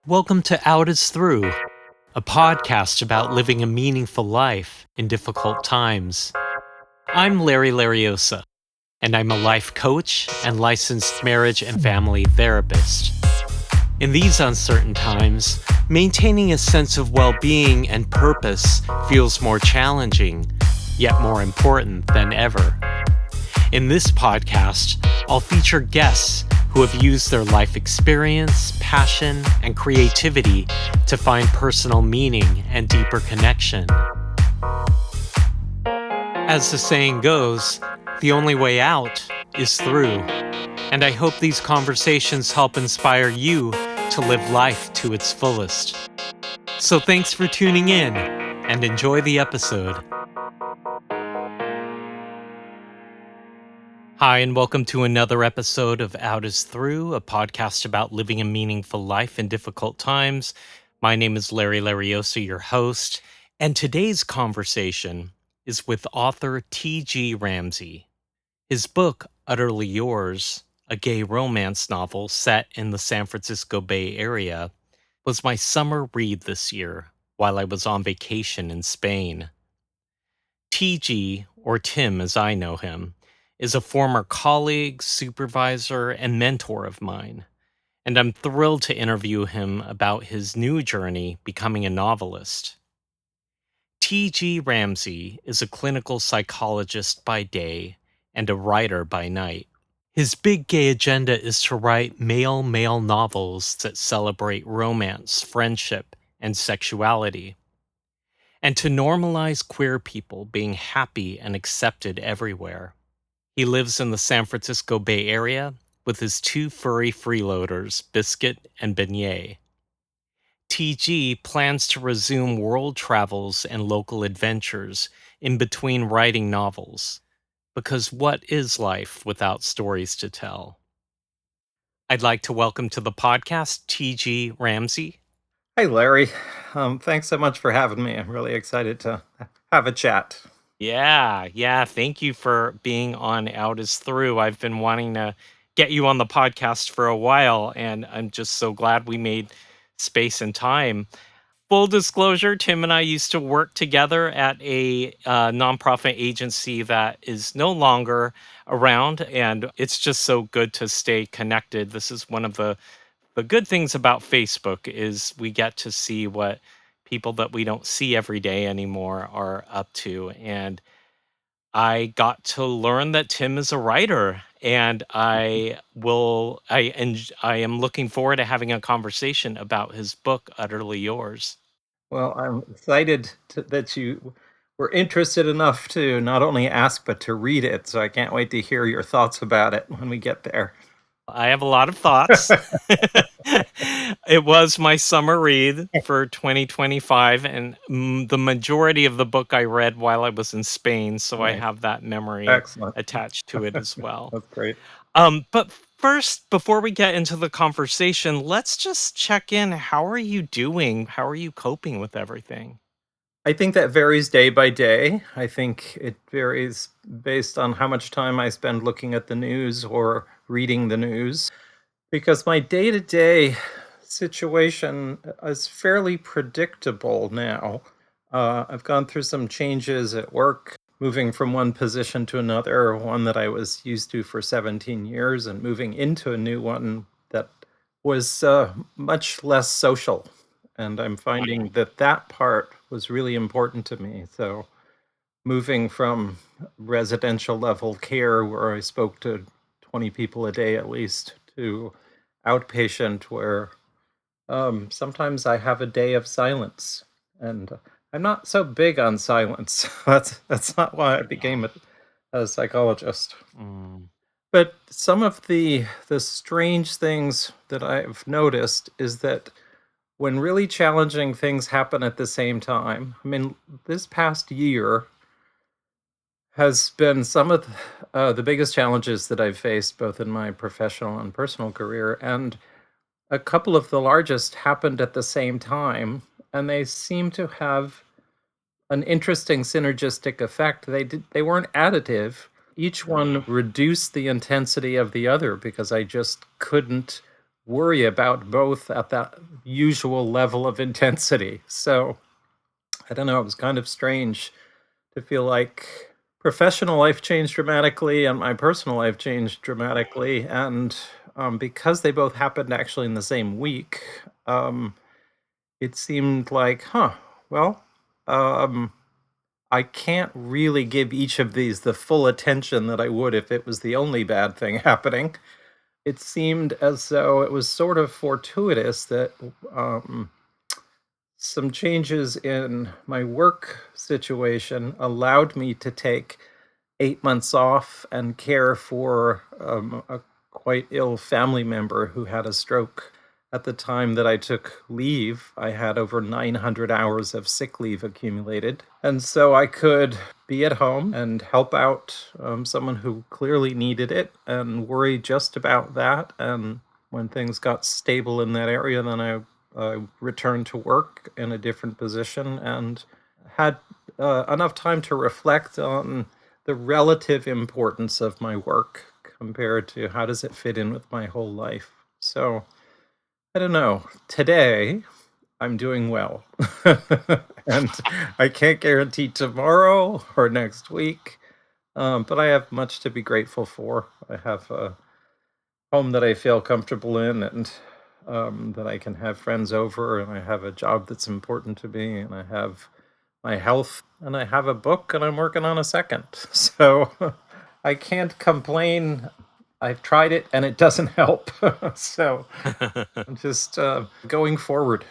Welcome to Out is Through, a podcast about living a meaningful life in difficult times. I'm Larry Lariosa, and I'm a life coach and licensed marriage and family therapist. In these uncertain times, maintaining a sense of well-being and purpose feels more challenging, yet more important than ever. In this podcast, I'll feature guests who have used their life experience, passion, and creativity to find personal meaning and deeper connection. As the saying goes, the only way out is through. And I hope these conversations help inspire you to live life to its fullest. So thanks for tuning in and enjoy the episode. Hi, and welcome to another episode of Out is Through, a podcast about living a meaningful life in difficult times. My name is Larry Lariosa, your host, and today's conversation is with author TG Ramsey. His book, Utterly Yours, a gay romance novel set in the San Francisco Bay Area, was my summer read this year while I was on vacation in Spain. TG, or Tim as I know him, is a former colleague, supervisor, and mentor of mine, and I'm thrilled to interview him about his new journey becoming a novelist. TG Ramsey is a clinical psychologist by day and a writer by night. His big gay agenda is to write male-male novels that celebrate romance, friendship, and sexuality, and to normalize queer people being happy and accepted everywhere. He lives in the San Francisco Bay Area with his two furry freeloaders, Biscuit and Beignet. TG plans to resume world travels and local adventures in between writing novels, because what is life without stories to tell? I'd like to welcome to the podcast TG Ramsey. Hey, Larry. Thanks so much for having me. I'm really excited to have a chat. Yeah. Thank you for being on Out is Through. I've been wanting to get you on the podcast for a while, and I'm just so glad we made space and time. Full disclosure, Tim and I used to work together at a nonprofit agency that is no longer around, and it's just so good to stay connected. This is one of the good things about Facebook is we get to see what people that we don't see every day anymore are up to. And I got to learn that Tim is a writer, and I am looking forward to having a conversation about his book, Utterly Yours. Well, I'm excited that you were interested enough to not only ask, but to read it. So I can't wait to hear your thoughts about it when we get there. I have a lot of thoughts. It was my summer read for 2025, and the majority of the book I read while I was in Spain, so I Nice. have that memory Excellent. attached to it as well. That's great. But first, before we get into the conversation, let's just check in. How are you doing? How are you coping with everything? I think that varies day by day. I think it varies based on how much time I spend looking at the news or reading the news, because my day-to-day situation is fairly predictable now. I've gone through some changes at work, moving from one position to another, one that I was used to for 17 years, and moving into a new one that was much less social. And I'm finding that that part was really important to me. So moving from residential level care, where I spoke to 20 people a day at least, to outpatient, where sometimes I have a day of silence. And I'm not so big on silence. That's not why I became a psychologist. Mm, But some of the strange things that I've noticed is that when really challenging things happen at the same time, I mean, this past year has been some of the biggest challenges that I've faced, both in my professional and personal career. And a couple of the largest happened at the same time, and they seem to have an interesting synergistic effect. They weren't additive. Each one reduced the intensity of the other because I just couldn't worry about both at that usual level of intensity. So I don't know, it was kind of strange to feel like professional life changed dramatically and my personal life changed dramatically. And because they both happened actually in the same week, um, it seemed like, huh, well, um, I can't really give each of these the full attention that I would if it was the only bad thing happening. It seemed as though it was sort of fortuitous that um, some changes in my work situation allowed me to take 8 months off and care for a quite ill family member who had a stroke. At the time that I took leave, I had over 900 hours of sick leave accumulated. And so I could be at home and help out someone who clearly needed it and worry just about that. And when things got stable in that area, then I returned to work in a different position and had enough time to reflect on the relative importance of my work compared to how does it fit in with my whole life. So I don't know. Today, I'm doing well. And I can't guarantee tomorrow or next week, but I have much to be grateful for. I have a home that I feel comfortable in and that I can have friends over, and I have a job that's important to me, and I have my health, and I have a book, and I'm working on a second. So I can't complain. I've tried it, and it doesn't help. So I'm just going forward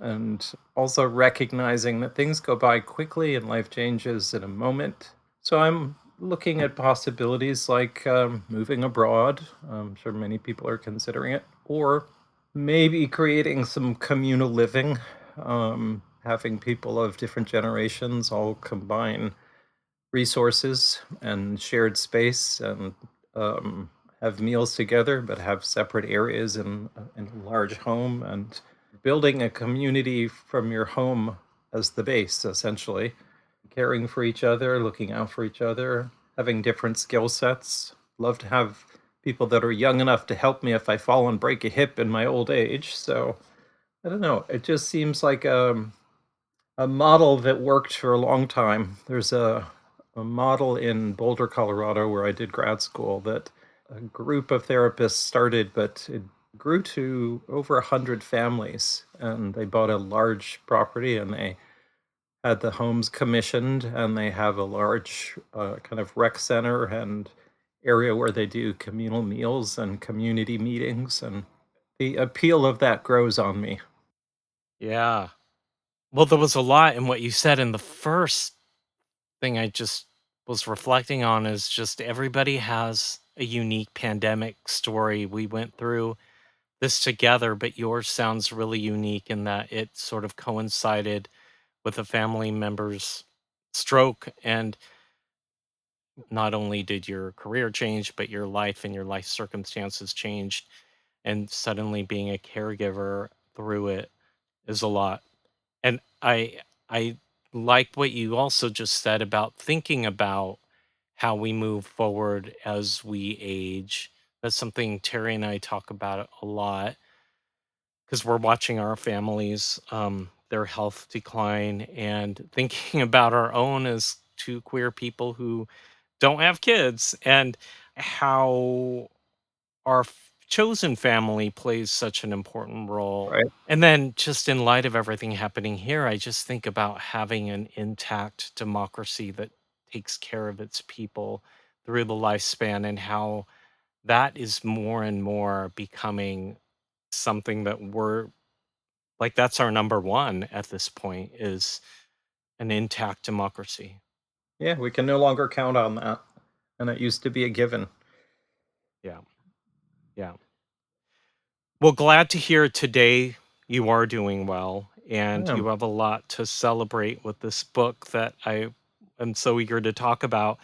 and also recognizing that things go by quickly and life changes in a moment. So I'm looking at possibilities like moving abroad. I'm sure many people are considering it, or maybe creating some communal living, having people of different generations all combine resources and shared space and um, have meals together, but have separate areas in a large home and building a community from your home as the base, essentially. Caring for each other, looking out for each other, having different skill sets. Love to have people that are young enough to help me if I fall and break a hip in my old age. So I don't know. It just seems like a model that worked for a long time. There's a model in Boulder, Colorado, where I did grad school that a group of therapists started, but it grew to over 100 families. And they bought a large property and they had the homes commissioned, and they have a large kind of rec center and area where they do communal meals and community meetings. And the appeal of that grows on me. Yeah. Well, there was a lot in what you said, and the first thing I just was reflecting on is just everybody has a unique pandemic story. We went through this together, but yours sounds really unique in that it sort of coincided with a family member's stroke. And not only did your career change, but your life and your life circumstances changed. And suddenly being a caregiver through it is a lot. And I like what you also just said about thinking about how we move forward as we age. That's something Terry and I talk about a lot because we're watching our families, their health decline, and thinking about our own as two queer people who don't have kids, and how our chosen family plays such an important role. Right. And then, just in light of everything happening here, I just think about having an intact democracy that takes care of its people through the lifespan, and how that is more and more becoming something that we're like, that's our number one at this point, is an intact democracy. Yeah, we can no longer count on that. And it used to be a given. Yeah. Yeah. Well, glad to hear today you are doing well and Yeah. you have a lot to celebrate with this book that I am so eager to talk about.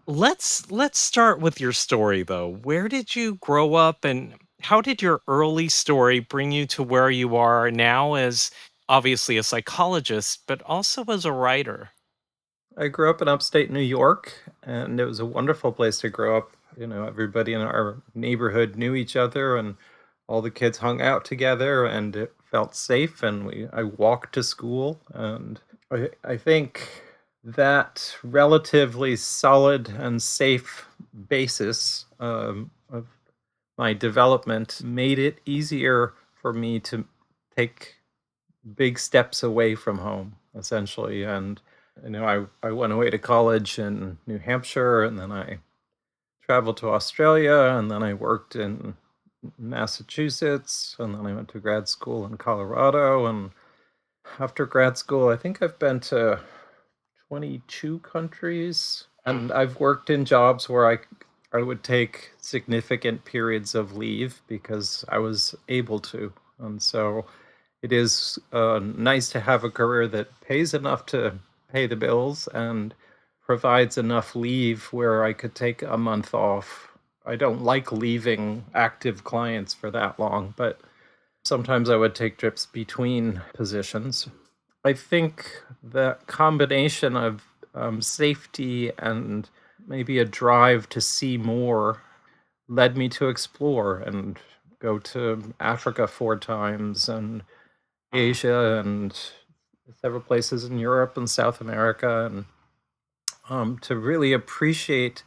Let's start with your story though. Where did you grow up and how did your early story bring you to where you are now as obviously a psychologist, but also as a writer? I grew up in upstate New York, and it was a wonderful place to grow up. You know, everybody in our neighborhood knew each other, and all the kids hung out together and it felt safe, and I walked to school, and I think that relatively solid and safe basis of my development made it easier for me to take big steps away from home, essentially. And I went away to college in New Hampshire, and then I traveled to Australia, and then I worked in Massachusetts, and then I went to grad school in Colorado. And after grad school, I think I've been to 22 countries, and I've worked in jobs where I would take significant periods of leave because I was able to. And so it is nice to have a career that pays enough to pay the bills and provides enough leave where I could take a month off. I don't like leaving active clients for that long, but sometimes I would take trips between positions. I think the combination of safety and maybe a drive to see more led me to explore and go to Africa 4 times and Asia and several places in Europe and South America, and to really appreciate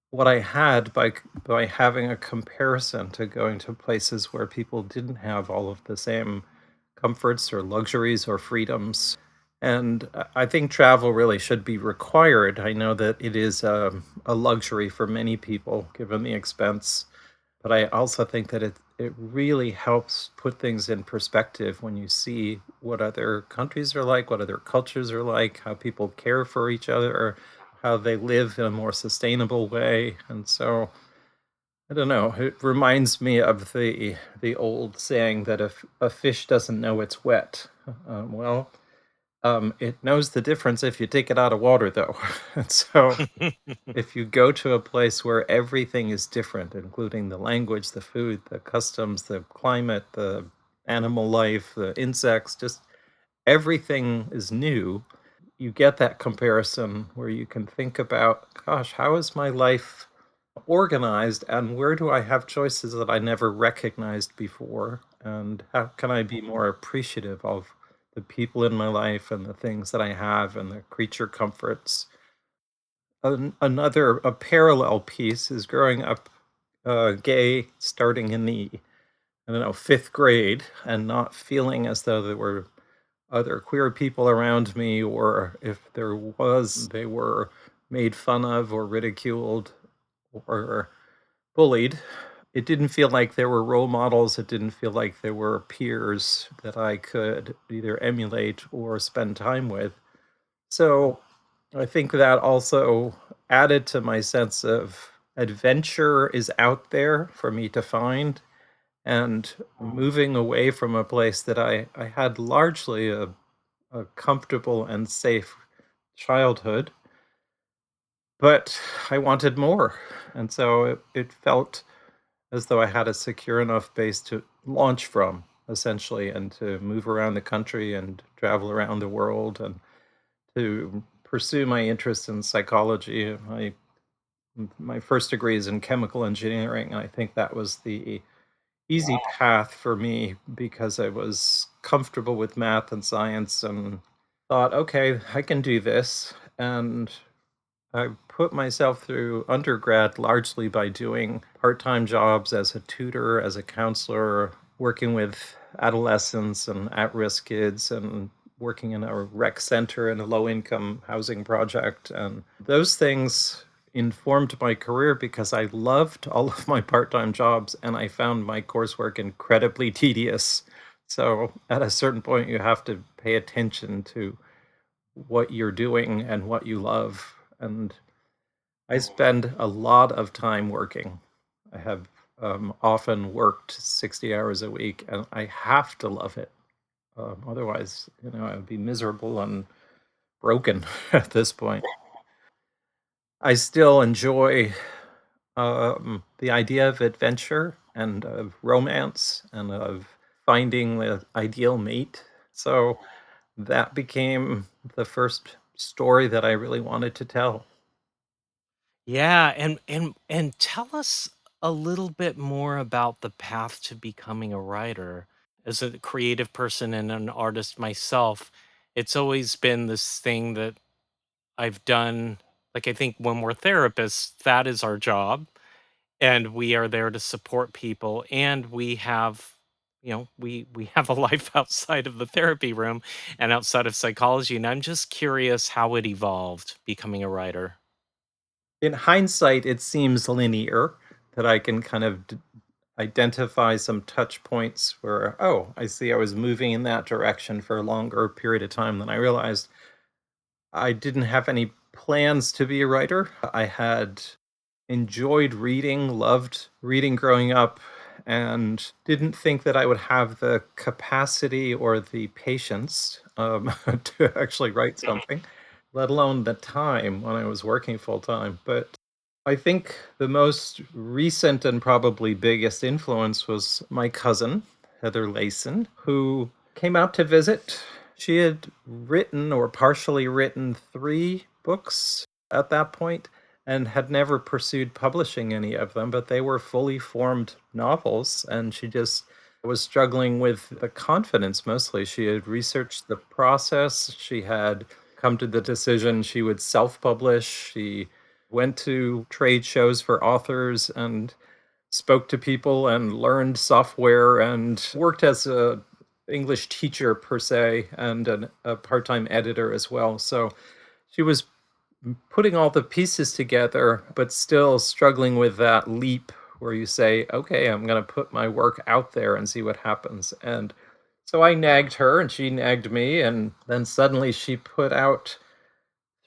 what I had by having a comparison to going to places where people didn't have all of the same comforts or luxuries or freedoms. And I think travel really should be required. I know that it is a luxury for many people, given the expense, but I also think that it really helps put things in perspective when you see what other countries are like, what other cultures are like, how people care for each other, how they live in a more sustainable way. And so I don't know, it reminds me of the old saying that if a fish doesn't know it's wet, well, it knows the difference if you take it out of water, though. And so if you go to a place where everything is different, including the language, the food, the customs, the climate, the animal life, the insects, just everything is new, you get that comparison where you can think about, gosh, how is my life organized, and where do I have choices that I never recognized before? And how can I be more appreciative of the people in my life and the things that I have and the creature comforts? A parallel piece is growing up gay, starting in the, I don't know, fifth grade, and not feeling as though there were other queer people around me, or if there was, they were made fun of or ridiculed or bullied. It didn't feel like there were role models. It didn't feel like there were peers that I could either emulate or spend time with. So I think that also added to my sense of adventure is out there for me to find, and moving away from a place that I had largely a comfortable and safe childhood, but I wanted more. And so it felt as though I had a secure enough base to launch from, essentially, and to move around the country and travel around the world and to pursue my interest in psychology. My first degree is in chemical engineering, and I think that was the easy path for me because I was comfortable with math and science and thought, okay, I can do this. And I put myself through undergrad largely by doing part-time jobs as a tutor, as a counselor, working with adolescents and at-risk kids, and working in a rec center in a low-income housing project. And those things informed my career because I loved all of my part-time jobs and I found my coursework incredibly tedious. So at a certain point, you have to pay attention to what you're doing and what you love. And I spend a lot of time working. I have often worked 60 hours a week, and I have to love it. Otherwise, I'd be miserable and broken at this point. I still enjoy the idea of adventure and of romance and of finding the ideal mate. So that became the first story that I really wanted to tell. Yeah, and tell us a little bit more about the path to becoming a writer. As a creative person and an artist myself, it's always been this thing that I've done. Like, I think when we're therapists, that is our job. And we are there to support people. And we have, we have a life outside of the therapy room and outside of psychology. And I'm just curious how it evolved becoming a writer. In hindsight, it seems linear that I can kind of identify some touch points where, oh, I see I was moving in that direction for a longer period of time than I realized. I didn't have any plans to be a writer. I had enjoyed reading, loved reading growing up, and didn't think that I would have the capacity or the patience to actually write something, let alone the time when I was working full time. But I think the most recent and probably biggest influence was my cousin, Heather Layson, who came out to visit. She had written or partially written 3 books at that point and had never pursued publishing any of them, but they were fully formed novels. And she just was struggling with the confidence mostly. She had researched the process, she had come to the decision she would self publish. She went to trade shows for authors and spoke to people and learned software and worked as a English teacher per se and a part-time editor as well. So she was putting all the pieces together, but still struggling with that leap where you say, okay, I'm going to put my work out there and see what happens. And so I nagged her and she nagged me. And then suddenly she put out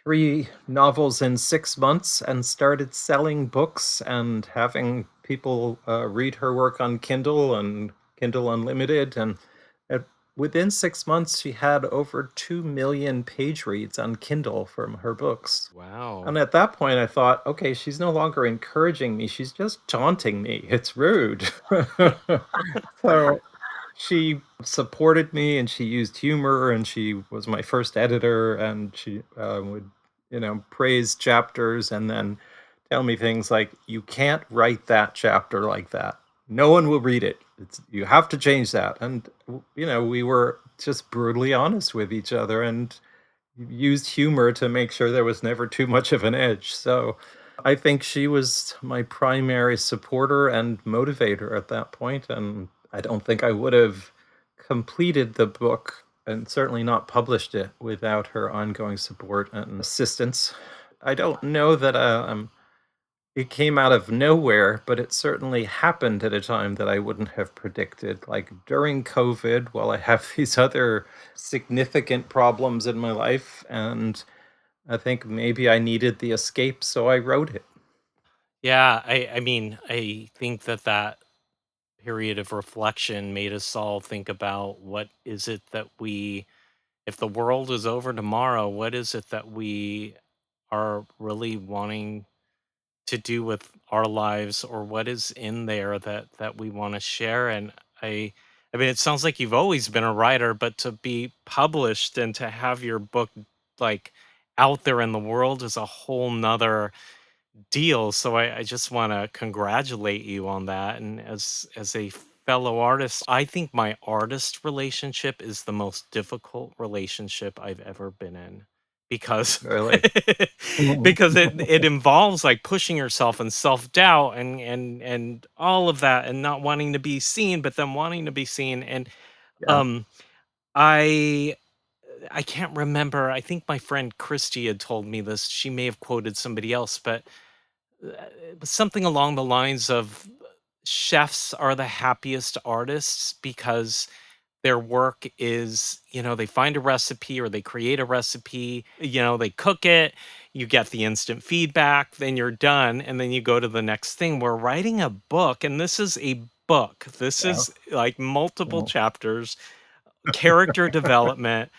3 novels in 6 months and started selling books and having people read her work on Kindle and Kindle Unlimited. And at, within 6 months, she had over 2 million page reads on Kindle from her books. Wow. And at that point, I thought, okay, she's no longer encouraging me. She's just taunting me. It's rude. So she supported me and she used humor and she was my first editor and she would, praise chapters and then tell me things like, you can't write that chapter like that. No one will read it. You have to change that. And, we were just brutally honest with each other and used humor to make sure there was never too much of an edge. So I think she was my primary supporter and motivator at that point, and I don't think I would have completed the book and certainly not published it without her ongoing support and assistance. I don't know that it came out of nowhere, but it certainly happened at a time that I wouldn't have predicted. Like during COVID, while I have these other significant problems in my life, and I think maybe I needed the escape, so I wrote it. Yeah, I mean, I think that that period of reflection made us all think about what is it that we, if the world is over tomorrow, what is it that we are really wanting to do with our lives, or what is in there that we want to share. And I mean, it sounds like you've always been a writer, but to be published and to have your book like out there in the world is a whole nother deal. So I just want to congratulate you on that. And as a fellow artist, I think my artist relationship is the most difficult relationship I've ever been in, because Really. Mhm. because it involves like pushing yourself and self-doubt and all of that, and not wanting to be seen but then wanting to be seen. And Yeah. um I I can't remember. I think my friend Christy had told me this. She may have quoted somebody else, but it was something along the lines of chefs are the happiest artists because their work is, they find a recipe or they create a recipe, they cook it, you get the instant feedback, then you're done, and then you go to the next thing. We're writing a book, and this is a book. This Yeah. is like multiple Mhm. chapters, character development.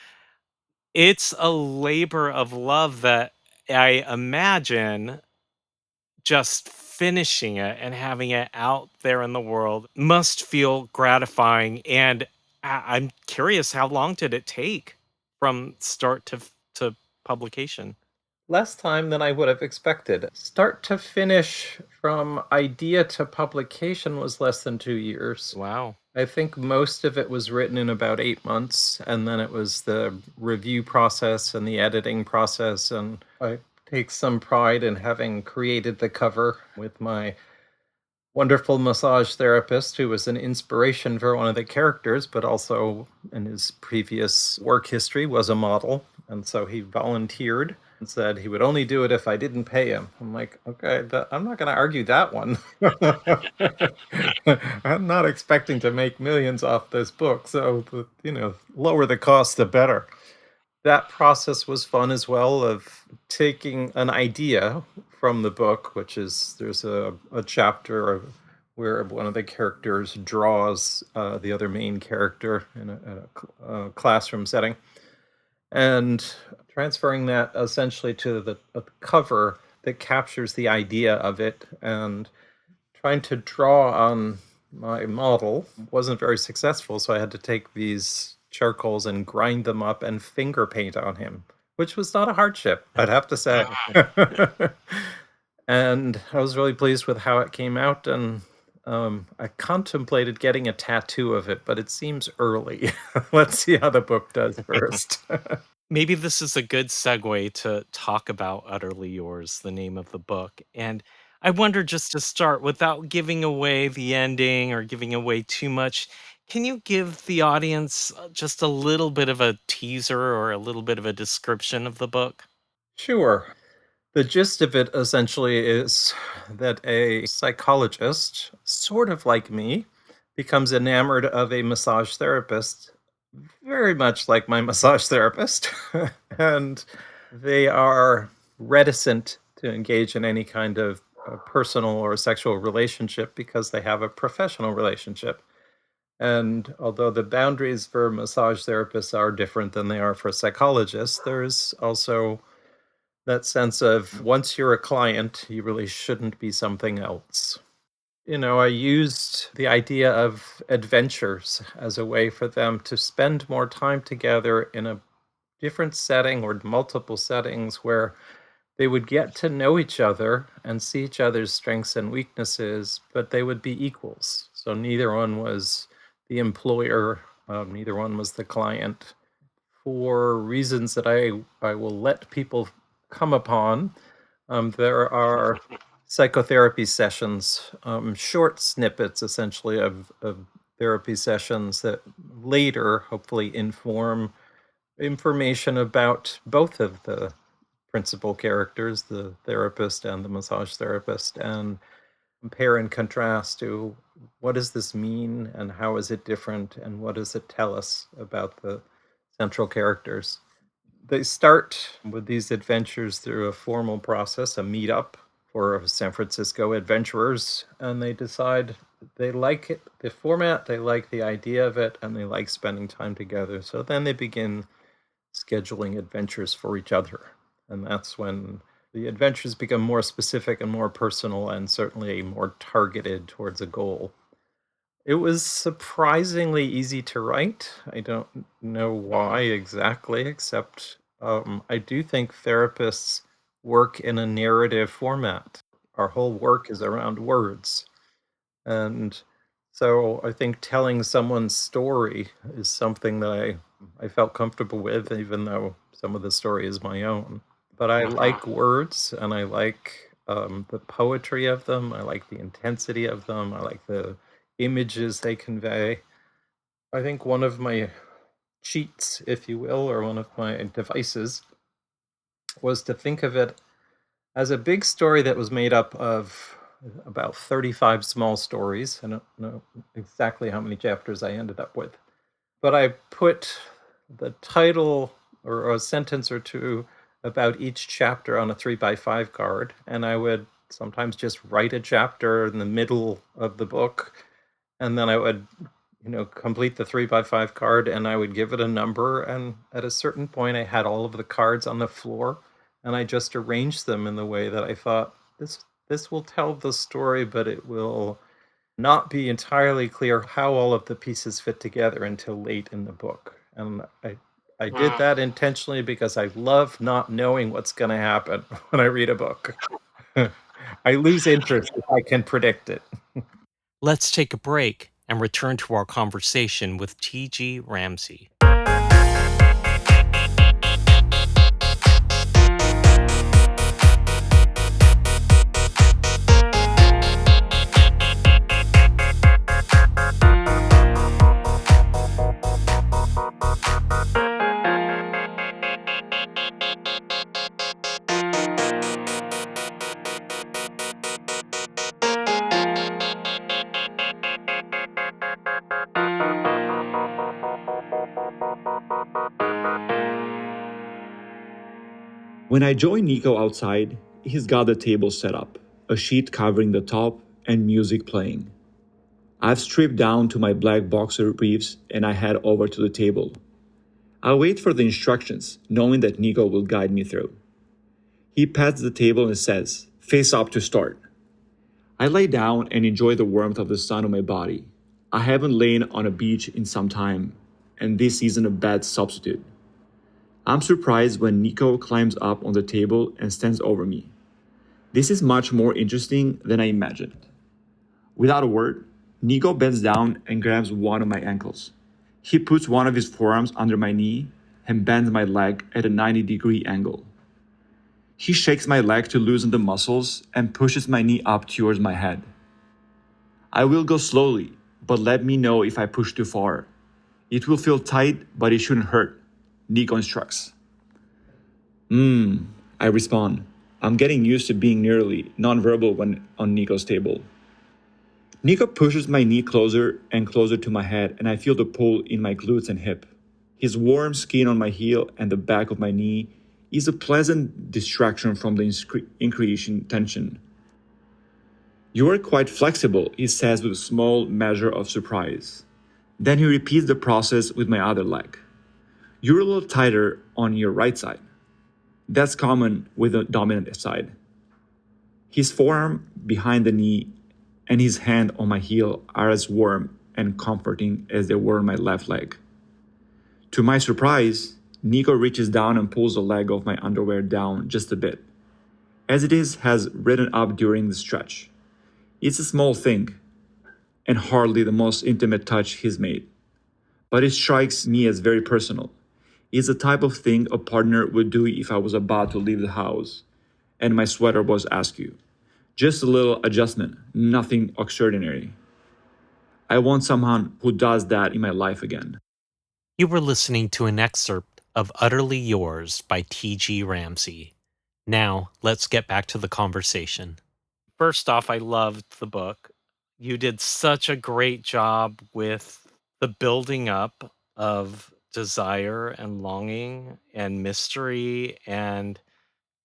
It's a labor of love that I imagine just finishing it and having it out there in the world must feel gratifying. And I'm curious, how long did it take from start to publication? less time than I would have expected. Start to finish, from idea to publication, was less than 2 years. Wow. I think most of it was written in about 8 months, and then it was the review process and the editing process, and I take some pride in having created the cover with my wonderful massage therapist who was an inspiration for one of the characters, but also in his previous work history was a model. And so he volunteered and said he would only do it if I didn't pay him. I'm like, okay, I'm not going to argue that one. I'm not expecting to make millions off this book. So, lower the cost, the better. That process was fun as well, of taking an idea from the book, which is there's a chapter where one of the characters draws the other main character in a classroom setting, and transferring that essentially to a cover that captures the idea of it, and trying to draw on my model wasn't very successful, so I had to take these charcoals and grind them up and finger paint on him, which was not a hardship, I'd have to say. And I was really pleased with how it came out, and I contemplated getting a tattoo of it, but it seems early. Let's see how the book does first. Maybe this is a good segue to talk about Utterly Yours, the name of the book. And I wonder, just to start, without giving away the ending or giving away too much, can you give the audience just a little bit of a teaser or a little bit of a description of the book? Sure. The gist of it essentially is that a psychologist, sort of like me, becomes enamored of a massage therapist, very much like my massage therapist. And they are reticent to engage in any kind of personal or sexual relationship because they have a professional relationship. And although the boundaries for massage therapists are different than they are for psychologists, there's also that sense of once you're a client, you really shouldn't be something else. I used the idea of adventures as a way for them to spend more time together in a different setting or multiple settings where they would get to know each other and see each other's strengths and weaknesses, but they would be equals. So neither one was the employer, neither one was the client. For reasons that I will let people come upon, there are psychotherapy sessions, short snippets essentially of therapy sessions that later hopefully inform information about both of the principal characters, the therapist and the massage therapist, and compare and contrast to what does this mean and how is it different and what does it tell us about the central characters. They start with these adventures through a formal process, a meetup for San Francisco adventurers, and they decide they like it, the format, they like the idea of it, and they like spending time together. So then they begin scheduling adventures for each other. And that's when the adventures become more specific and more personal, and certainly more targeted towards a goal. It was surprisingly easy to write. I don't know why exactly, except I do think therapists work in a narrative format. Our whole work is around words. And so I think telling someone's story is something that I felt comfortable with, even though some of the story is my own. But I like words, and I like the poetry of them. I like the intensity of them. I like the images they convey. I think one of my cheats, if you will, or one of my devices was to think of it as a big story that was made up of about 35 small stories. I don't know exactly how many chapters I ended up with, but I put the title or a sentence or two about each chapter on a 3x5 card, and I would sometimes just write a chapter in the middle of the book, and then I would complete the 3x5 card, and I would give it a number, and at a certain point I had all of the cards on the floor, and I just arranged them in the way that I thought this will tell the story, but it will not be entirely clear how all of the pieces fit together until late in the book. And I did that intentionally because I love not knowing what's gonna happen when I read a book. I lose interest if I can predict it. Let's take a break and return to our conversation with TG Ramsey. When I join Nico outside, he's got the table set up, a sheet covering the top, and music playing. I've stripped down to my black boxer briefs and I head over to the table. I wait for the instructions, knowing that Nico will guide me through. He pats the table and says, "Face up to start." I lay down and enjoy the warmth of the sun on my body. I haven't lain on a beach in some time, and this isn't a bad substitute. I'm surprised when Nico climbs up on the table and stands over me. This is much more interesting than I imagined. Without a word, Nico bends down and grabs one of my ankles. He puts one of his forearms under my knee and bends my leg at a 90-degree angle. He shakes my leg to loosen the muscles and pushes my knee up towards my head. I will go slowly, but let me know if I push too far. It will feel tight, but it shouldn't hurt, Nico instructs. I respond. I'm getting used to being nearly nonverbal when on Nico's table. Nico pushes my knee closer and closer to my head, and I feel the pull in my glutes and hip. His warm skin on my heel and the back of my knee is a pleasant distraction from the increasing tension. "You are quite flexible," he says with a small measure of surprise. Then he repeats the process with my other leg. "You're a little tighter on your right side." That's common with the dominant side. His forearm behind the knee and his hand on my heel are as warm and comforting as they were on my left leg. To my surprise, Nico reaches down and pulls the leg of my underwear down just a bit, as it has ridden up during the stretch. It's a small thing, and hardly the most intimate touch he's made, but it strikes me as very personal. It's the type of thing a partner would do if I was about to leave the house and my sweater was askew. Just a little adjustment, nothing extraordinary. I want someone who does that in my life again. You were listening to an excerpt of Utterly Yours by TG Ramsey. Now, let's get back to the conversation. First off, I loved the book. You did such a great job with the building up of desire and longing and mystery. And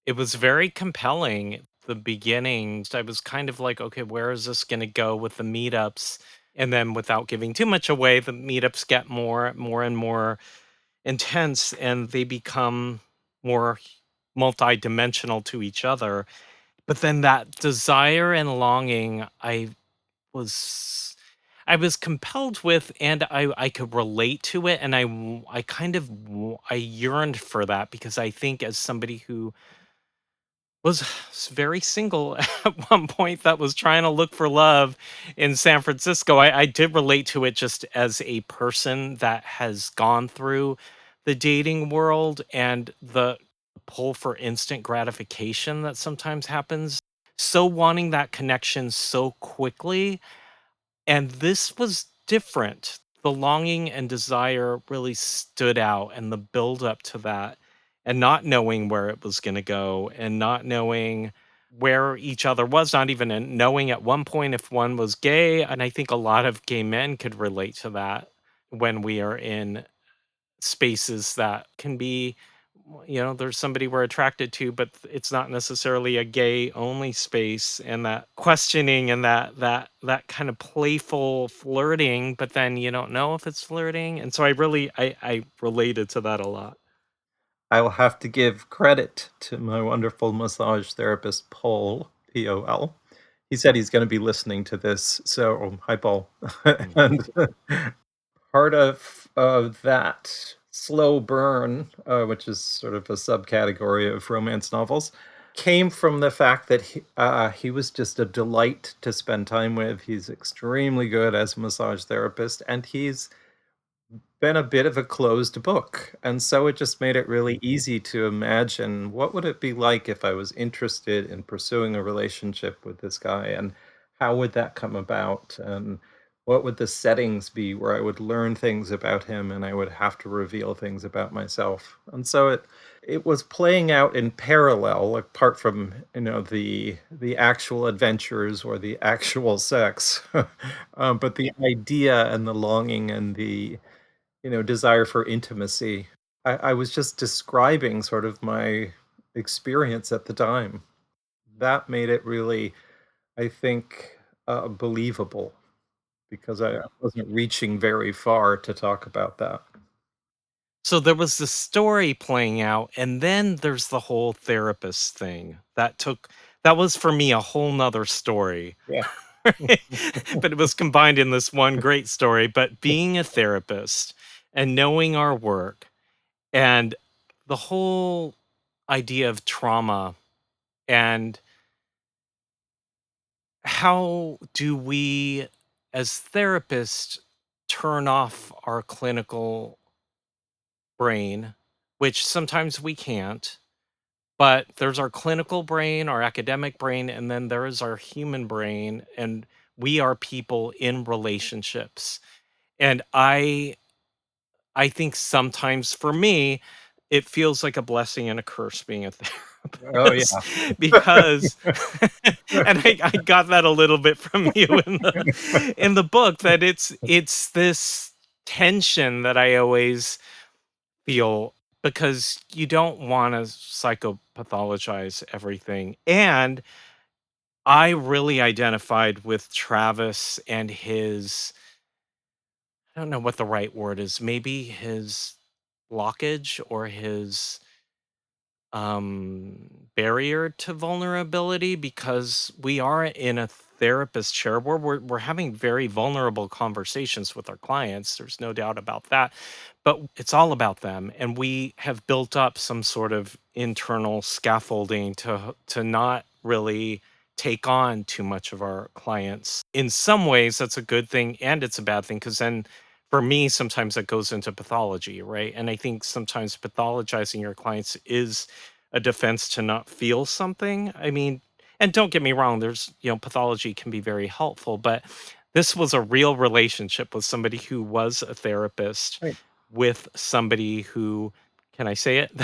it was very compelling. The beginning, I was kind of like, okay, where is this going to go with the meetups? And then without giving too much away, the meetups get more and more intense and they become more multidimensional to each other. But then that desire and longing, was I was compelled with, and I could relate to it, and I kind of I yearned for that because I think as somebody who was very single at one point that was trying to look for love in San Francisco. I did relate to it just as a person that has gone through the dating world and the pull for instant gratification that sometimes happens. So wanting that connection so quickly, and this was different. The longing and desire really stood out, and the build up to that, and not knowing where it was going to go, and not knowing where each other was, not even knowing at one point if one was gay. And I think a lot of gay men could relate to that when we are in spaces that can be, there's somebody we're attracted to, but it's not necessarily a gay only space, and that questioning and that kind of playful flirting, but then you don't know if it's flirting. And so I related to that a lot. I will have to give credit to my wonderful massage therapist, Paul, Pol. He said he's gonna be listening to this, so hi, Paul. Mm. And part of that slow burn, which is sort of a subcategory of romance novels, came from the fact that he was just a delight to spend time with. He's extremely good as a massage therapist, and he's been a bit of a closed book, and so it just made it really easy to imagine what would it be like if I was interested in pursuing a relationship with this guy, and how would that come about, and what would the settings be where I would learn things about him and I would have to reveal things about myself. And so it was playing out in parallel, apart from, the actual adventures or the actual sex. But the idea and the longing and the desire for intimacy. I was just describing sort of my experience at the time. That made it really, I think, believable because I wasn't reaching very far to talk about that. So there was the story playing out, and then there's the whole therapist thing. That was for me a whole nother story. Yeah. But it was combined in this one great story. But being a therapist and knowing our work and the whole idea of trauma and how do we as therapists turn off our clinical brain, which sometimes we can't. But there's our clinical brain, our academic brain, and then there is our human brain, and we are people in relationships. And I think sometimes for me, it feels like a blessing and a curse being a Oh, therapist yeah. because and I got that a little bit from you in the book that it's this tension that I always feel because you don't want to psychopathologize everything. And I really identified with Travis and his, I don't know what the right word is, maybe his blockage or his barrier to vulnerability because we are in a therapist chair where we're having very vulnerable conversations with our clients. There's no doubt about that, but it's all about them, and we have built up some sort of internal scaffolding to not really take on too much of our clients. In some ways that's a good thing and it's a bad thing because then for me sometimes that goes into pathology, right? And I think sometimes pathologizing your clients is a defense to not feel something. I mean, and don't get me wrong, there's, pathology can be very helpful, but this was a real relationship with somebody who was a therapist Right. with somebody who, can I say it,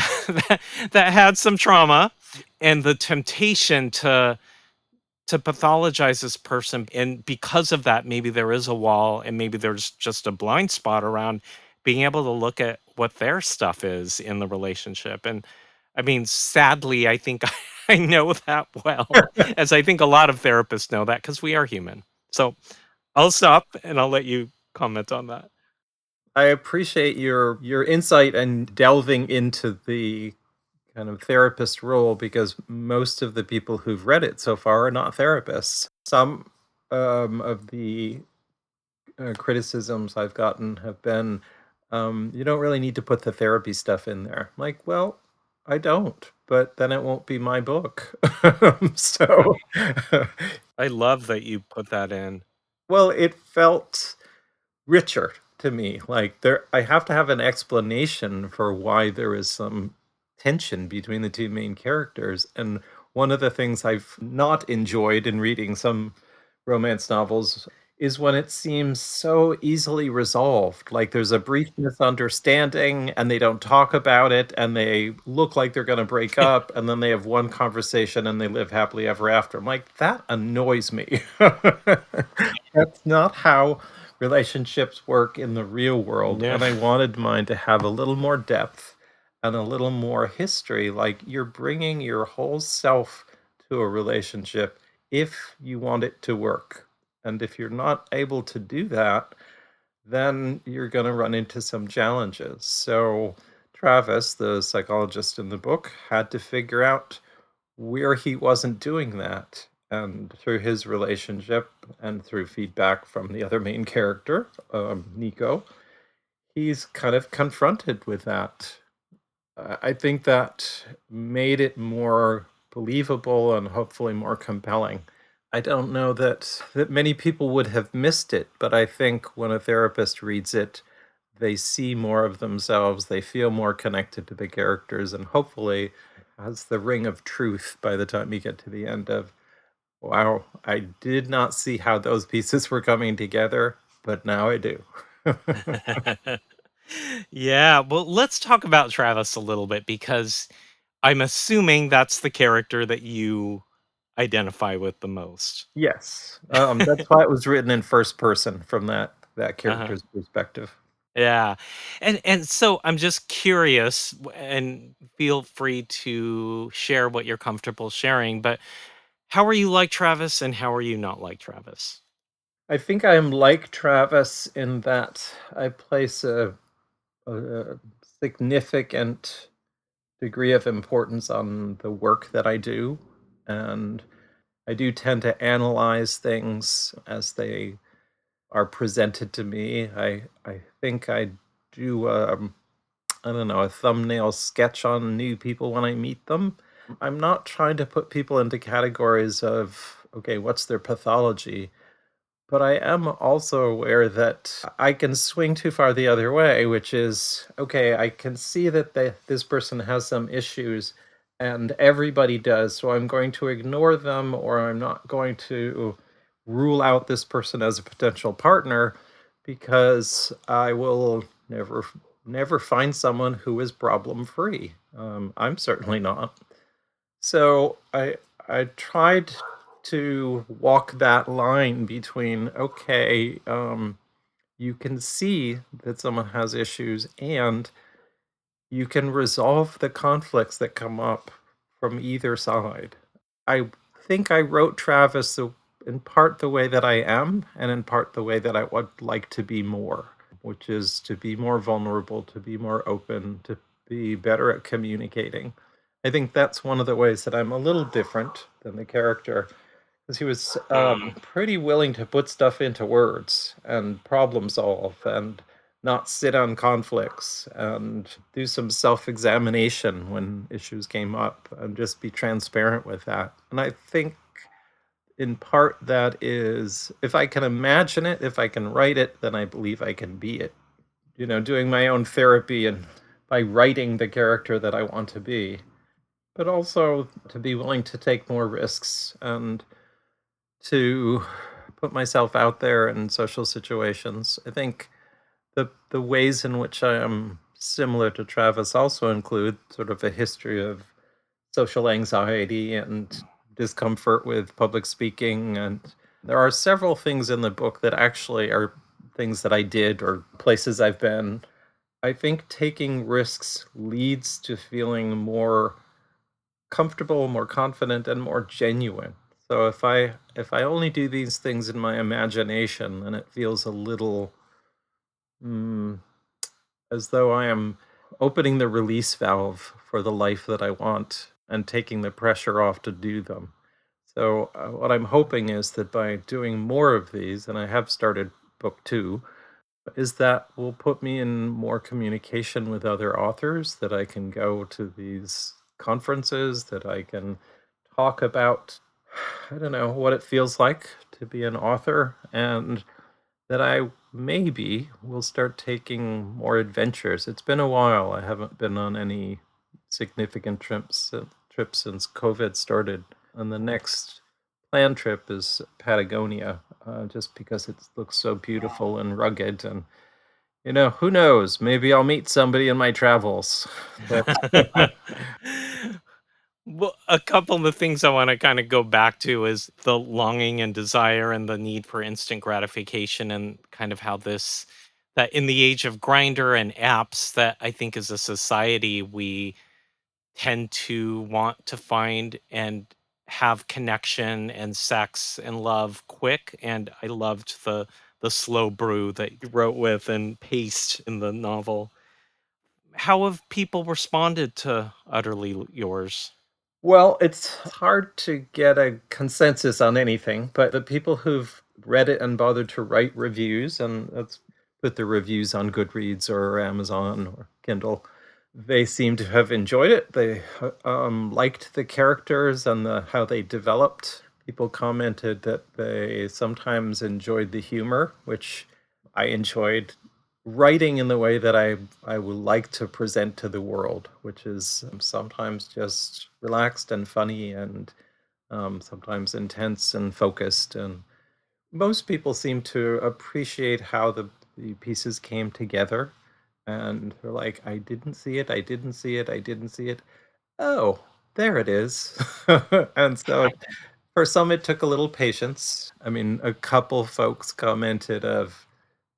that had some trauma and the temptation to pathologize this person, and because of that maybe there is a wall and maybe there's just a blind spot around being able to look at what their stuff is in the relationship. And I mean, sadly I think I know that well, as I think a lot of therapists know that because we are human. So I'll stop and I'll let you comment on that. I appreciate your insight and delving into the kind of therapist role because most of the people who've read it so far are not therapists. Some of the criticisms I've gotten have been, you don't really need to put the therapy stuff in there. I'm like, well, I don't, but then it won't be my book. So, I love that you put that in. well, it felt richer to me. Like I have to have an explanation for why there is some tension between the two main characters. And one of the things I've not enjoyed in reading some romance novels is when it seems so easily resolved. Like there's a brief misunderstanding and they don't talk about it and they look like they're going to break up and then they have one conversation and they live happily ever after. I'm like, that annoys me. That's not how relationships work in the real world. Yeah. And I wanted mine to have a little more depth and a little more history. Like you're bringing your whole self to a relationship if you want it to work. And if you're not able to do that, then you're going to run into some challenges. So, Travis, the psychologist in the book, had to figure out where he wasn't doing that. And through his relationship and through feedback from the other main character, Nico, he's kind of confronted with that. I think that made it more believable and hopefully more compelling. I don't know that many people would have missed it, but I think when a therapist reads it, they see more of themselves, they feel more connected to the characters, and hopefully has the ring of truth by the time you get to the end of, wow, I did not see how those pieces were coming together, but now I do. Yeah, well, let's talk about Travis a little bit because I'm assuming that's the character that you identify with the most. Yes, that's why it was written in first person from that Uh-huh. character's perspective. Yeah. And so I'm just curious and feel free to share what you're comfortable sharing, but how are you like Travis and how are you not like Travis? I think I am like Travis in that I place a significant degree of importance on the work that I do, and I do tend to analyze things as they are presented to me. I think I do, I don't know, a thumbnail sketch on new people when I meet them. I'm not trying to put people into categories of, okay, what's their pathology? But I am also aware that I can swing too far the other way, which is, okay, I can see that this person has some issues and everybody does, so I'm going to ignore them or I'm not going to rule out this person as a potential partner because I will never find someone who is problem free. I'm certainly not. So I tried to walk that line between, okay, you can see that someone has issues and you can resolve the conflicts that come up from either side. I think I wrote Travis in part the way that I am and in part the way that I would like to be more, which is to be more vulnerable, to be more open, to be better at communicating. I think that's one of the ways that I'm a little different than the character, because he was pretty willing to put stuff into words and problem solve and not sit on conflicts and do some self examination when issues came up and just be transparent with that. And I think in part that is, if I can imagine it, if I can write it, then I believe I can be it. You know, doing my own therapy and by writing the character that I want to be, but also to be willing to take more risks and to put myself out there in social situations. I think the ways in which I am similar to Travis also include sort of a history of social anxiety and discomfort with public speaking, and there are several things in the book that actually are things that I did or places I've been. I think taking risks leads to feeling more comfortable, more confident, and more genuine. So if I only do these things in my imagination, then it feels a little mm, as though I am opening the release valve for the life that I want and taking the pressure off to do them. So what I'm hoping is that by doing more of these, and I have started book two, is that will put me in more communication with other authors, that I can go to these conferences, that I can talk about, I don't know, what it feels like to be an author, and that I maybe will start taking more adventures. It's been a while. I haven't been on any significant trips since COVID started. And the next planned trip is Patagonia, just because it looks so beautiful and rugged. And who knows? Maybe I'll meet somebody in my travels. That Well, a couple of the things I want to kind of go back to is the longing and desire and the need for instant gratification and kind of how this that in the age of grinder and apps that I think as a society we tend to want to find and have connection and sex and love quick, and I loved the slow brew that you wrote with and paced in the novel. How have people responded to Utterly Yours? Well, it's hard to get a consensus on anything, but the people who've read it and bothered to write reviews, and that's put the reviews on Goodreads or Amazon or Kindle, they seem to have enjoyed it. They liked the characters and how they developed. People commented that they sometimes enjoyed the humor, which I enjoyed writing in the way that I would like to present to the world, which is sometimes just relaxed and funny and sometimes intense and focused. And most people seem to appreciate how the pieces came together. And they're like, I didn't see it, I didn't see it, I didn't see it. Oh, there it is. And so for some, it took a little patience. I mean, a couple folks commented of,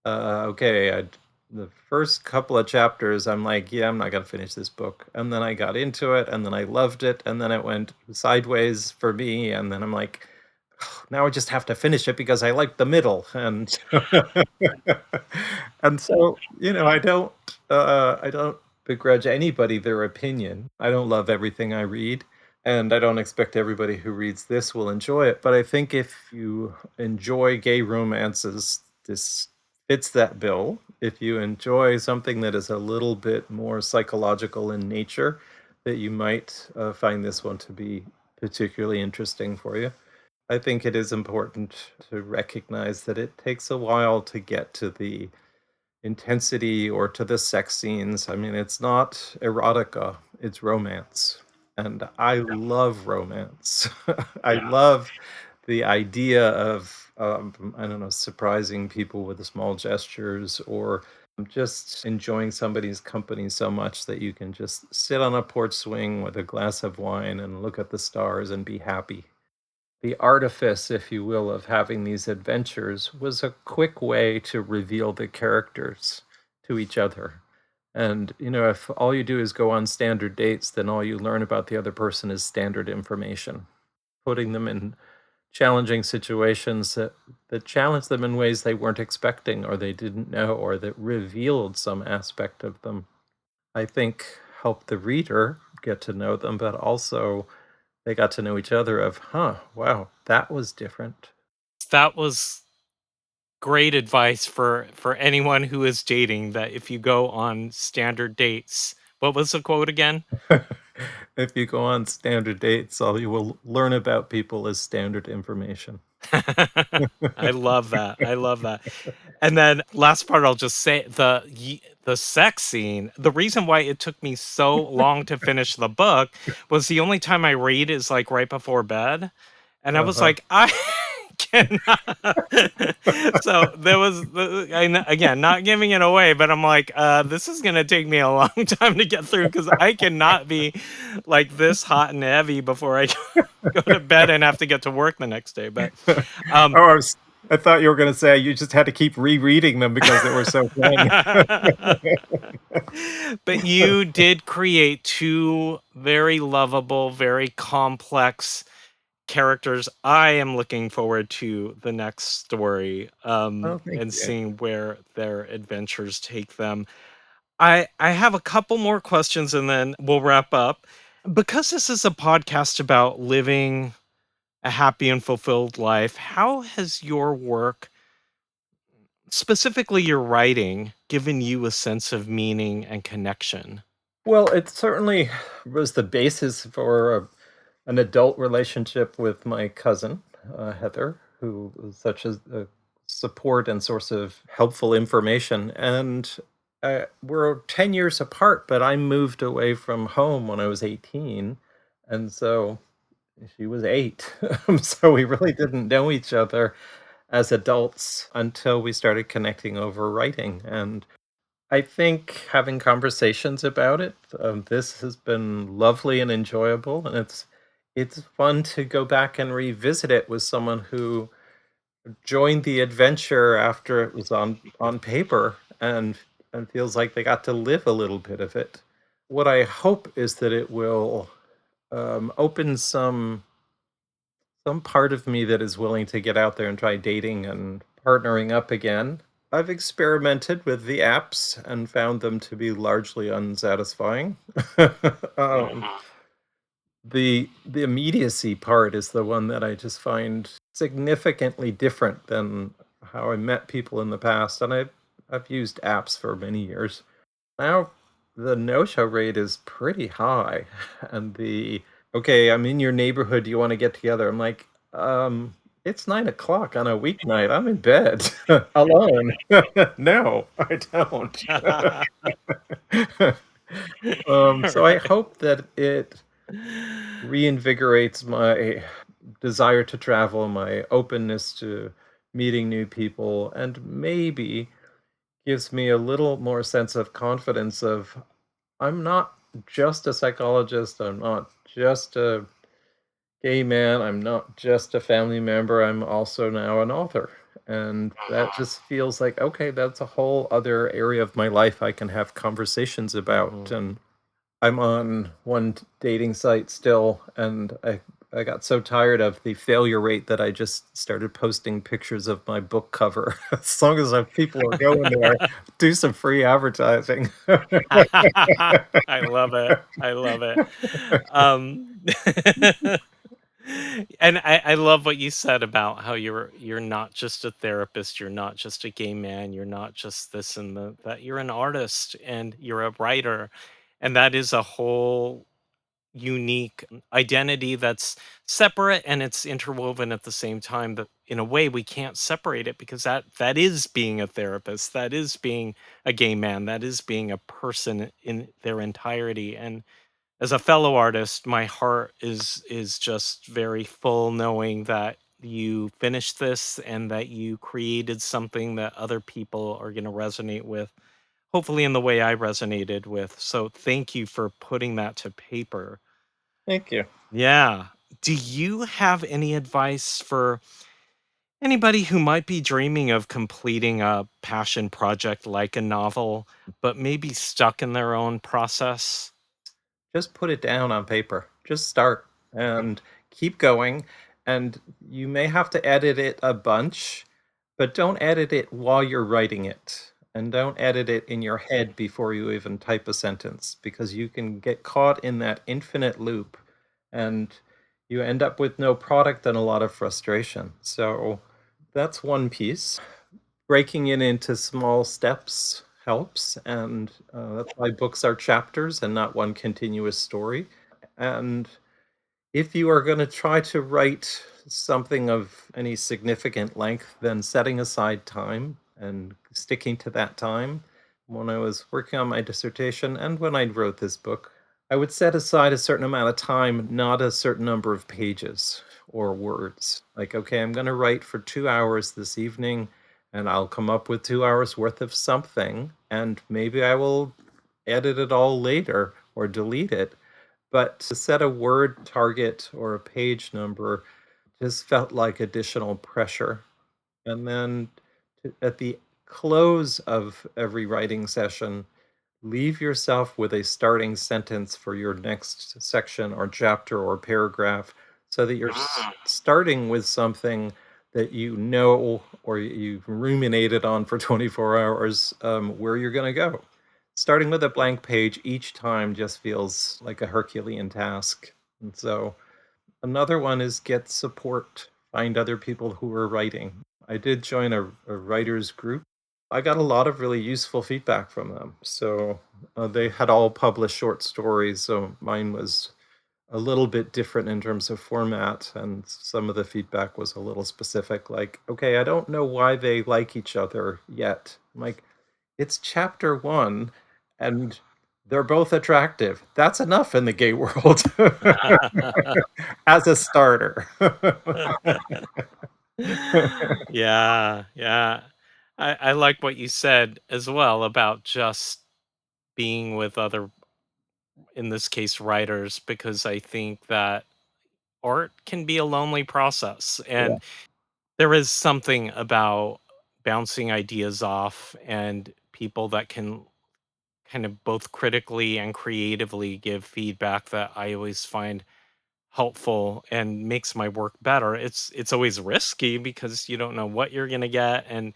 okay, the first couple of chapters, I'm like, yeah, I'm not gonna finish this book. And then I got into it, and then I loved it, and then it went sideways for me, and then I'm like, now I just have to finish it because I like the middle. And and so, I don't begrudge anybody their opinion. I don't love everything I read, and I don't expect everybody who reads this will enjoy it. But I think if you enjoy gay romances, this fits that bill. If you enjoy something that is a little bit more psychological in nature, that you might find this one to be particularly interesting for you. I think it is important to recognize that it takes a while to get to the intensity or to the sex scenes. I mean, it's not erotica, it's romance. And I love romance. I love the idea of, I don't know, surprising people with small gestures or just enjoying somebody's company so much that you can just sit on a porch swing with a glass of wine and look at the stars and be happy. The artifice, if you will, of having these adventures was a quick way to reveal the characters to each other. And, if all you do is go on standard dates, then all you learn about the other person is standard information. Putting them in challenging situations that challenge them in ways they weren't expecting or they didn't know or that revealed some aspect of them, I think helped the reader get to know them, but also they got to know each other of, "Huh, wow, that was different." That was great advice for anyone who is dating, that if you go on standard dates, what was the quote again? If you go on standard dates, all you will learn about people is standard information. I love that. I love that. And then last part I'll just say, the sex scene, the reason why it took me so long to finish the book was the only time I read is like right before bed. And I was Uh-huh. like, I cannot. So there was, again, not giving it away, but I'm like, this is going to take me a long time to get through because I cannot be like this hot and heavy before I go to bed and have to get to work the next day. But Oh, I thought you were gonna say you just had to keep rereading them because they were so fun. but you did create two very lovable, very complex characters. I am looking forward to the next story, Oh, thank and you. seeing where their adventures take them. I have a couple more questions and then we'll wrap up. Because this is a podcast about living a happy and fulfilled life, how has your work, specifically your writing, given you a sense of meaning and connection? Well, it certainly was the basis for an adult relationship with my cousin, Heather, who was such a support and source of helpful information. And we're 10 years apart, but I moved away from home when I was 18. And so she was 8. So we really didn't know each other as adults until we started connecting over writing. And I think having conversations about it, this has been lovely and enjoyable, and it's fun to go back and revisit it with someone who joined the adventure after it was on paper and feels like they got to live a little bit of it. What I hope is that it will open some part of me that is willing to get out there and try dating and partnering up again. I've experimented with the apps and found them to be largely unsatisfying. um, Mhm. the immediacy part is the one that I just find significantly different than how I met people in the past, and I I've used apps for many years. Now the no-show rate is pretty high, and "Okay, I'm in your neighborhood, do you wanna get together?" I'm like, it's 9 o'clock on a weeknight, I'm in bed alone. No, I don't." So I Right. hope that it reinvigorates my desire to travel, my openness to meeting new people, and maybe gives me a little more sense of confidence of I'm not just a psychologist, I'm not just a gay man, I'm not just a family member, I'm also now an author. And that just feels like, okay, that's a whole other area of my life I can have conversations about. Mhm. And I'm on one dating site still, and I got so tired of the failure rate that I just started posting pictures of my book cover. As long as people are going there, do some free advertising. I love it. I love it. Um, and I love what you said about how you're not just a therapist, you're not just a gay man, you're not just this and that you're an artist and you're a writer. And that is a whole unique identity that's separate and it's interwoven at the same time, that in a way we can't separate it, because that is being a therapist, that is being a gay man, that is being a person in their entirety. And as a fellow artist, my heart is just very full knowing that you finished this and that you created something that other people are going to resonate with, hopefully in the way I resonated with. So thank you for putting that to paper. Thank you. Yeah. Do you have any advice for anybody who might be dreaming of completing a passion project like a novel, but maybe stuck in their own process? Just put it down on paper. Just start and keep going. And you may have to edit it a bunch, but don't edit it while you're writing it. And don't edit it in your head before you even type a sentence, because you can get caught in that infinite loop and you end up with no product and a lot of frustration. So that's one piece. Breaking it into small steps helps, and that's why books are chapters and not one continuous story. And if you are going to try to write something of any significant length, then setting aside time and sticking to that time. When I was working on my dissertation and when I wrote this book, I would set aside a certain amount of time, not a certain number of pages or words. Like, okay, I'm going to write for 2 hours this evening, and I'll come up with 2 hours worth of something, and maybe I will edit it all later or delete it. But to set a word target or a page number just felt like additional pressure. And then at the close of every writing session, leave yourself with a starting sentence for your next section or chapter or paragraph, so that you're starting with something that you know or you've ruminated on for 24 hours, where you're going to go. Starting with a blank page each time just feels like a Herculean task. And so another one is get support, find other people who are writing. I did join a writers group. I got a lot of really useful feedback from them. So they had all published short stories, so mine was a little bit different in terms of format, and some of the feedback was a little specific, like, okay, I don't know why they like each other yet. I'm like, it's chapter one, and they're both attractive. That's enough in the gay world as a starter. Yeah, yeah. I like what you said as well about just being with other, in this case, writers, because I think that art can be a lonely process. Yeah. And there is something about bouncing ideas off and people that can kind of both critically and creatively give feedback that I always find helpful and makes my work better. It's always risky because you don't know what you're going to get, and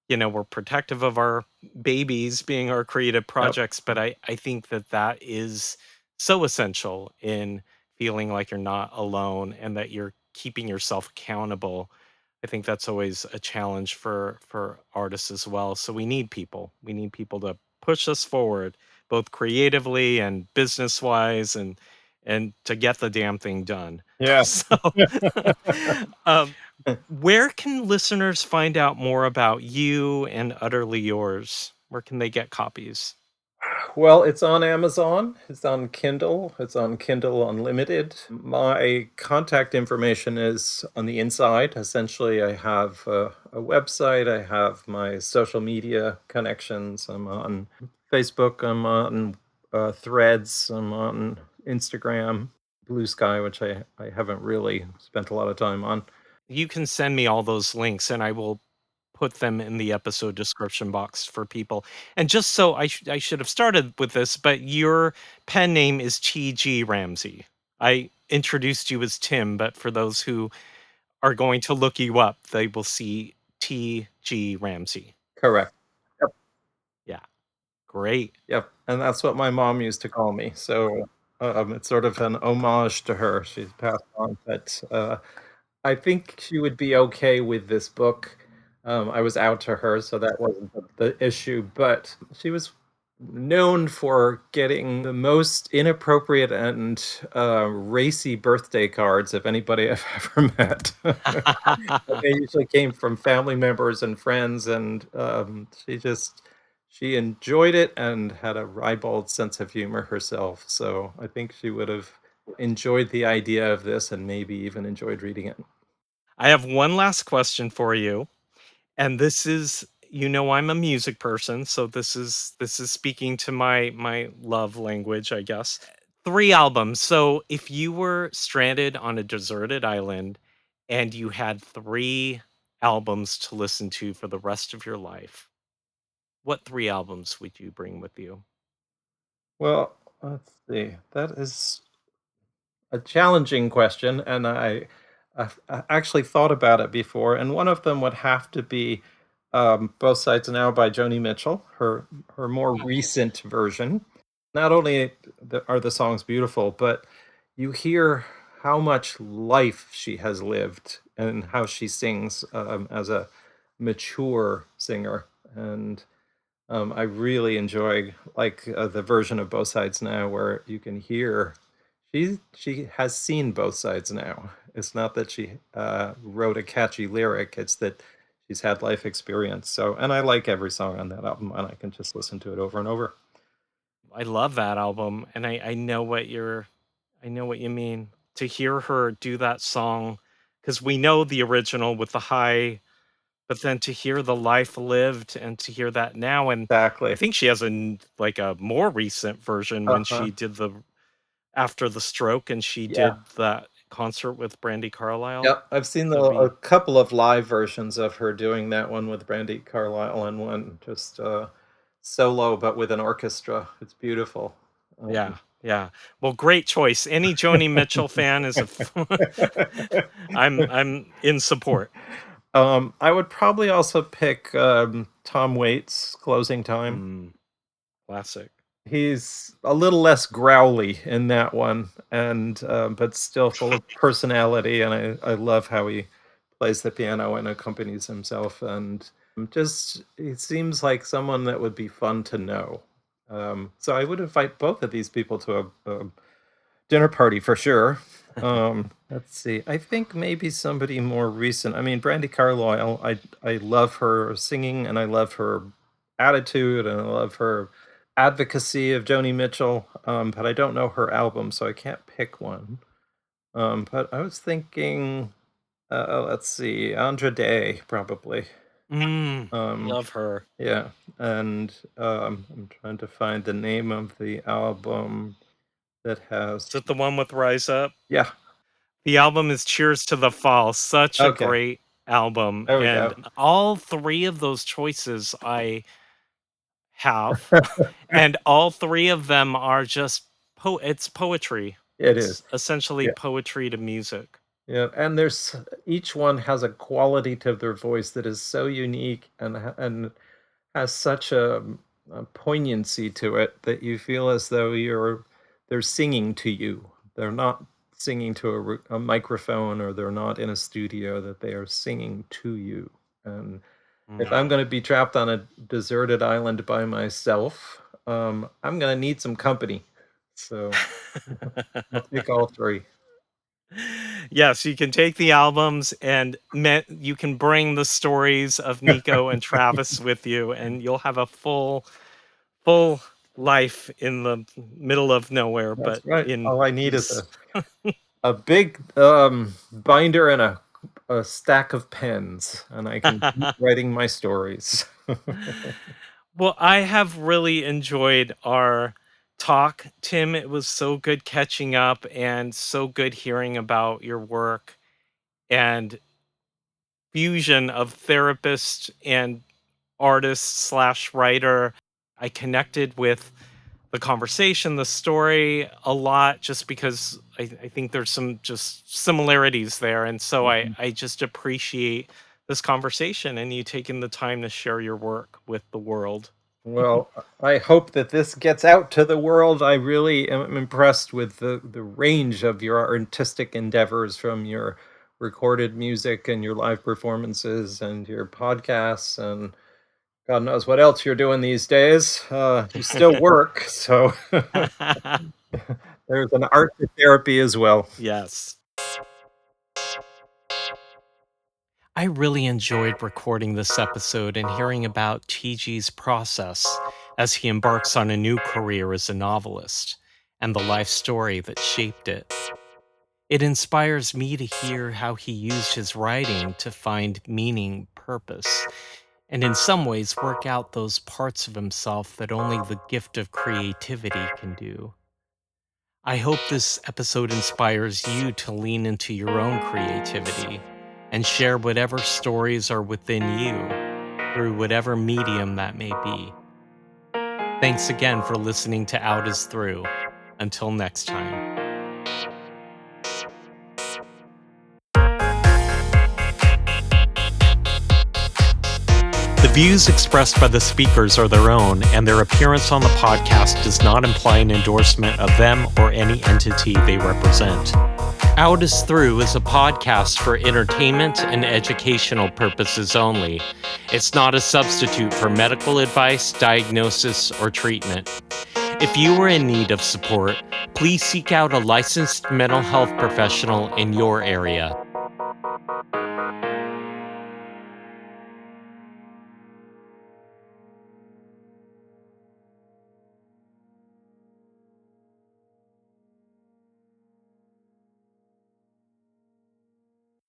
we're protective of our babies being our creative Yep. projects, but I think that is so essential in feeling like you're not alone and that you're keeping yourself accountable. I think that's always a challenge for artists as well. So we need people. We need people to push us forward, both creatively and business wise, and to get the damn thing done. Yeah. So, um, where can listeners find out more about you and Utterly Yours? Where can they get copies? Well, it's on Amazon, it's on Kindle, it's on Kindle Unlimited. My contact information is on the inside. Essentially, I have a website, I have my social media connections. I'm on Facebook, I'm on Threads, I'm on Instagram, Blue Sky, which I haven't really spent a lot of time on. You can send me all those links and I will put them in the episode description box for people. And just so I should have started with this, but your pen name is TG Ramsey. I introduced you as Tim, but for those who are going to look you up, they will see TG Ramsey. Correct. Yep. Yeah, great. Yep, and that's what my mom used to call me, so, it's sort of an homage to her. She's passed on, but, I think she would be okay with this book. I was out to her, so that wasn't the issue, but she was known for getting the most inappropriate and, racy birthday cards of anybody I've ever met. They usually came from family members and friends, and, she enjoyed it and had a ribald sense of humor herself, so I think she would have enjoyed the idea of this and maybe even enjoyed reading it. I have one last question for you. And this is, I'm a music person, so this is speaking to my love language, I guess. 3 albums. So if you were stranded on a deserted island and you had 3 albums to listen to for the rest of your life, what 3 albums would you bring with you? Well, let's see. That is a challenging question, and I actually thought about it before, and one of them would have to be "Both Sides Now" by Joni Mitchell, her more recent version. Not only are the songs beautiful, but you hear how much life she has lived and how she sings as a mature singer, and I really enjoy like the version of Both Sides Now where you can hear she has seen both sides now. It's not that she wrote a catchy lyric; it's that she's had life experience. So, and I like every song on that album, and I can just listen to it over and over. I love that album, and I know I know what you mean. To hear her do that song, because we know the original with the high. But then to hear the life lived and to hear that now, and I Exactly. think she has like a more recent version when Uh-huh. she did the after the stroke and she Yeah. did that concert with Brandy Carlisle. Yep. I've seen That'd a be couple of live versions of her doing that one with Brandy Carlisle and one just solo, but with an orchestra. It's beautiful. yeah, yeah. Well, great choice. Any Joni Mitchell fan is I'm in support. I would probably also pick, Tom Waits' "Closing Time." Mm, classic. He's a little less growly in that one, and, but still full of personality, and I love how he plays the piano and accompanies himself, and just he seems like someone that would be fun to know. So I would invite both of these people to a dinner party for sure. Let's see. I think maybe somebody more recent. I mean, Brandy Carlisle. I love her singing, and I love her attitude, and I love her advocacy of Joni Mitchell. But I don't know her album, so I can't pick one. But I was thinking, let's see, Andra Day probably. Mm, Um, love her. yeah, and I'm trying to find the name of the album that has. Is it the one with Rise Up? Yeah. The album is Cheers to the Fall, such a Okay. great album, There we and go. all 3 of those choices I have, and all 3 of them are just it's poetry. It It's is. essentially Yeah, poetry to music. yeah, and there's each one has a quality to their voice that is so unique and has such a poignancy to it that you feel as though they're singing to you. They're not singing to a microphone, or they're not in a studio, that they are singing to you. And if I'm going to be trapped on a deserted island by myself, I'm going to need some company. So I'll take all three. Yes, you can take the albums and you can bring the stories of Nico and Travis with you, and you'll have a full life in the middle of nowhere, That's but right. in All I need is peace. a big binder and a stack of pens, and I can keep writing my stories. Well, I have really enjoyed our talk, Tim. It was so good catching up and so good hearing about your work and fusion of therapist and artist slash writer. I connected with the conversation, the story a lot, just because I think there's some just similarities there. And so I just appreciate this conversation and you taking the time to share your work with the world. Well, I hope that this gets out to the world. I really am impressed with the range of your artistic endeavors, from your recorded music and your live performances and your podcasts, and God knows what else you're doing these days. You still work, so there's an art to therapy as well. Yes. I really enjoyed recording this episode and hearing about TG's process as he embarks on a new career as a novelist and the life story that shaped it. It inspires me to hear how he used his writing to find meaning, purpose, and in some ways work out those parts of himself that only the gift of creativity can do. I hope this episode inspires you to lean into your own creativity and share whatever stories are within you through whatever medium that may be. Thanks again for listening to Out is Through. Until next time. The views expressed by the speakers are their own, and their appearance on the podcast does not imply an endorsement of them or any entity they represent. Out is Through is a podcast for entertainment and educational purposes only. It's not a substitute for medical advice, diagnosis, or treatment. If you are in need of support, please seek out a licensed mental health professional in your area.